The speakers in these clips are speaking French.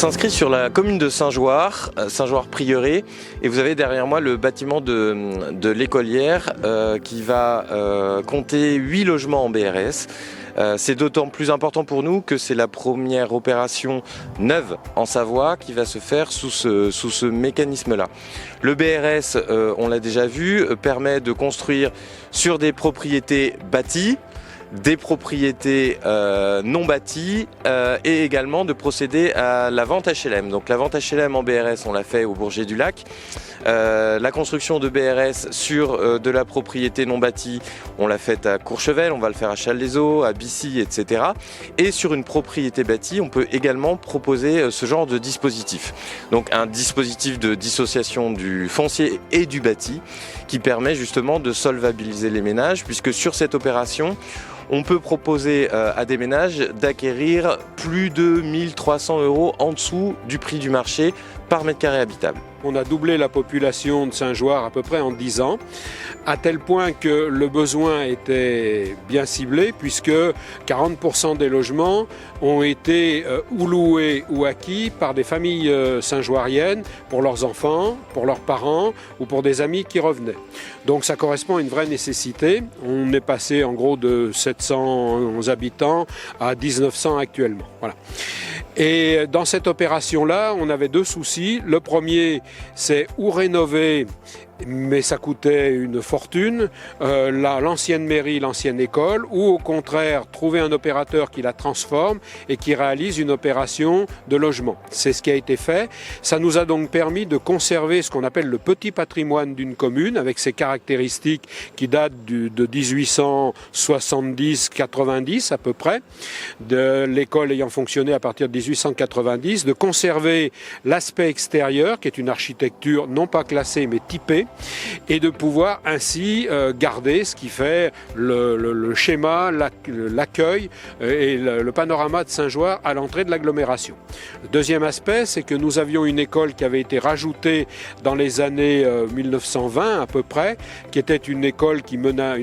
s'inscrit sur la commune de Saint-Joire, Saint-Joire-Prieuré, et vous avez derrière moi le bâtiment de l'écolière qui va compter 8 logements en BRS. C'est d'autant plus important pour nous que c'est la première opération neuve en Savoie qui va se faire sous ce mécanisme-là. Le BRS, on l'a déjà vu, permet de construire sur des propriétés bâties, des propriétés non bâties et également de procéder à la vente HLM. Donc la vente HLM en BRS, on l'a fait au Bourget du Lac. La construction de BRS sur de la propriété non bâtie, on l'a faite à Courchevel, on va le faire à Challes-les-Eaux, à Bissy, etc. Et sur une propriété bâtie, on peut également proposer ce genre de dispositif. Donc un dispositif de dissociation du foncier et du bâti qui permet justement de solvabiliser les ménages, puisque sur cette opération, on peut proposer à des ménages d'acquérir plus de 1 300 € en dessous du prix du marché par mètre carré habitable. On a doublé la population de Saint-Joire à peu près en 10 ans, à tel point que le besoin était bien ciblé, puisque 40% des logements ont été ou loués ou acquis par des familles saint-joiriennes pour leurs enfants, pour leurs parents ou pour des amis qui revenaient. Donc ça correspond à une vraie nécessité. On est passé en gros de 711 habitants à 1900 actuellement. Voilà. Et dans cette opération-là, on avait 2 soucis. Le premier, c'est ou rénover, mais ça coûtait une fortune, l'ancienne mairie, l'ancienne école, ou au contraire trouver un opérateur qui la transforme et qui réalise une opération de logement. C'est ce qui a été fait. Ça nous a donc permis de conserver ce qu'on appelle le petit patrimoine d'une commune, avec ses caractéristiques qui datent de 1870-90 à peu près, de l'école ayant fonctionné à partir de 1890, de conserver l'aspect extérieur, qui est une architecture non pas classée mais typée, et de pouvoir ainsi garder ce qui fait le schéma, l'accueil et le panorama de Saint-Joire à l'entrée de l'agglomération. Le deuxième aspect, c'est que nous avions une école qui avait été rajoutée dans les années 1920 à peu près, qui était une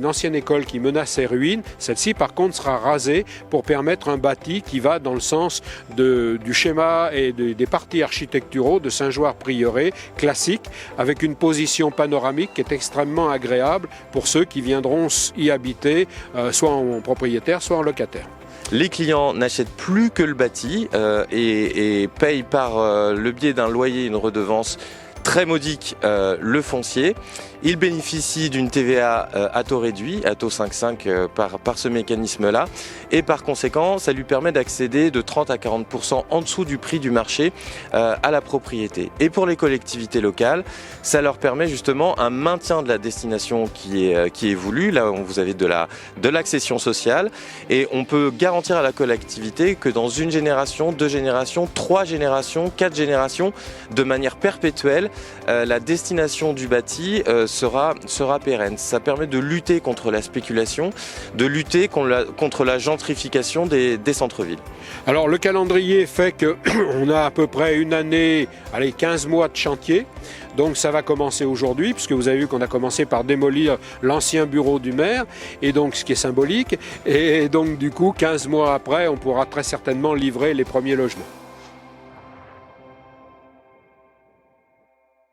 ancienne école qui menaçait ruine. Celle-ci par contre sera rasée pour permettre un bâti qui va dans le sens du schéma et des partis architecturaux de Saint-Joire-Prieuré classique, avec une position panoramique qui est extrêmement agréable pour ceux qui viendront y habiter, soit en propriétaire, soit en locataire. Les clients n'achètent plus que le bâti et payent par le biais d'un loyer, une redevance très modique, le foncier. Il bénéficie d'une TVA à taux réduit, à taux 5,5 par ce mécanisme-là, et par conséquent, ça lui permet d'accéder de 30 à 40% en dessous du prix du marché à la propriété. Et pour les collectivités locales, ça leur permet justement un maintien de la destination qui est voulu. Là, vous avez de l'accession sociale, et on peut garantir à la collectivité que dans une génération, 2 générations, 3 générations, 4 générations, de manière perpétuelle, la destination du bâti sera pérenne. Ça permet de lutter contre la spéculation, de lutter contre la gentrification des centres-villes. Alors le calendrier fait qu'on a à peu près une année, 15 mois de chantier. Donc ça va commencer aujourd'hui, puisque vous avez vu qu'on a commencé par démolir l'ancien bureau du maire, et donc ce qui est symbolique. Et donc du coup, 15 mois après, on pourra très certainement livrer les premiers logements.